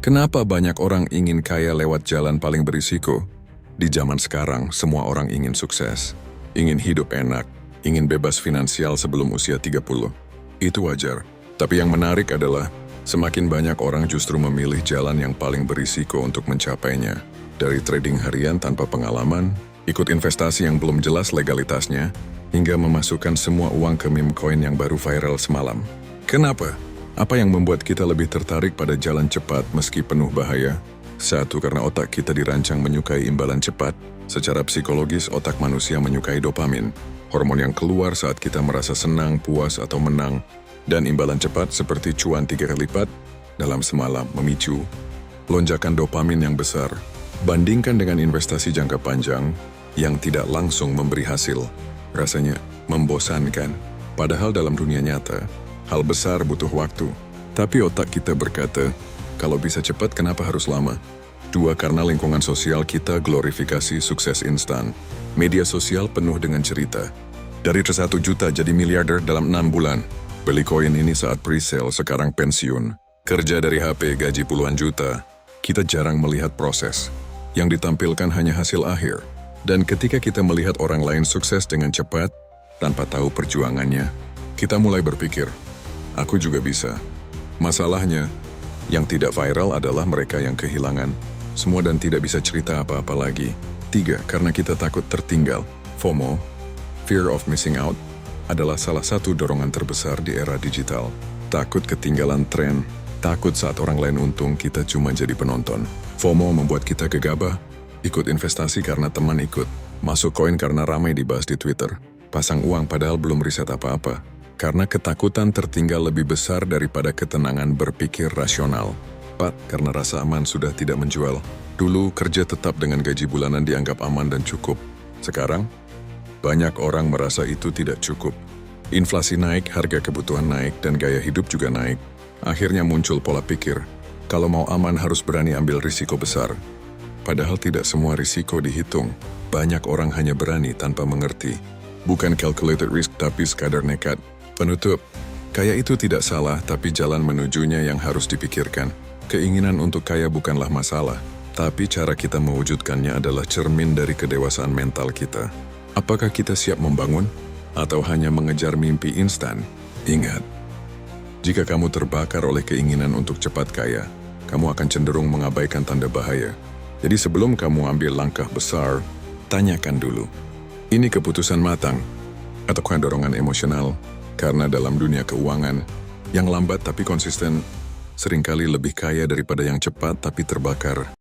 Kenapa banyak orang ingin kaya lewat jalan paling berisiko? Di zaman sekarang, semua orang ingin sukses, ingin hidup enak, ingin bebas finansial sebelum usia 30. Itu wajar. Tapi yang menarik adalah, semakin banyak orang justru memilih jalan yang paling berisiko untuk mencapainya. Dari trading harian tanpa pengalaman, ikut investasi yang belum jelas legalitasnya, hingga memasukkan semua uang ke meme coin yang baru viral semalam. Kenapa? Apa yang membuat kita lebih tertarik pada jalan cepat meski penuh bahaya? Satu, karena otak kita dirancang menyukai imbalan cepat. Secara psikologis, otak manusia menyukai dopamin, hormon yang keluar saat kita merasa senang, puas, atau menang. Dan imbalan cepat seperti cuan 3 kali lipat dalam semalam memicu lonjakan dopamin yang besar. Bandingkan dengan investasi jangka panjang yang tidak langsung memberi hasil. Rasanya membosankan. Padahal dalam dunia nyata, hal besar butuh waktu. Tapi otak kita berkata, kalau bisa cepat kenapa harus lama? Dua, karena lingkungan sosial kita glorifikasi sukses instan. Media sosial penuh dengan cerita. Dari 1 juta jadi miliarder dalam 6 bulan. Beli koin ini saat pre-sale, sekarang pensiun. Kerja dari HP, gaji puluhan juta. Kita jarang melihat proses. Yang ditampilkan hanya hasil akhir. Dan ketika kita melihat orang lain sukses dengan cepat, tanpa tahu perjuangannya, kita mulai berpikir, aku juga bisa. Masalahnya, yang tidak viral adalah mereka yang kehilangan semua dan tidak bisa cerita apa-apa lagi. 3, karena kita takut tertinggal. FOMO, Fear of Missing Out, adalah salah satu dorongan terbesar di era digital. Takut ketinggalan tren, takut saat orang lain untung kita cuma jadi penonton. FOMO membuat kita gegabah, ikut investasi karena teman ikut, masuk koin karena ramai dibahas di Twitter, pasang uang padahal belum riset apa-apa. Karena ketakutan tertinggal lebih besar daripada ketenangan berpikir rasional. 4, karena rasa aman sudah tidak menjual. Dulu kerja tetap dengan gaji bulanan dianggap aman dan cukup. Sekarang, banyak orang merasa itu tidak cukup. Inflasi naik, harga kebutuhan naik, dan gaya hidup juga naik. Akhirnya muncul pola pikir, kalau mau aman harus berani ambil risiko besar. Padahal tidak semua risiko dihitung. Banyak orang hanya berani tanpa mengerti. Bukan calculated risk tapi sekadar nekat. Penutup, kaya itu tidak salah tapi jalan menujunya yang harus dipikirkan. Keinginan untuk kaya bukanlah masalah, tapi cara kita mewujudkannya adalah cermin dari kedewasaan mental kita. Apakah kita siap membangun atau hanya mengejar mimpi instan? Ingat, jika kamu terbakar oleh keinginan untuk cepat kaya, kamu akan cenderung mengabaikan tanda bahaya. Jadi sebelum kamu ambil langkah besar, tanyakan dulu, ini keputusan matang ataukah dorongan emosional? Karena dalam dunia keuangan, yang lambat tapi konsisten seringkali lebih kaya daripada yang cepat tapi terbakar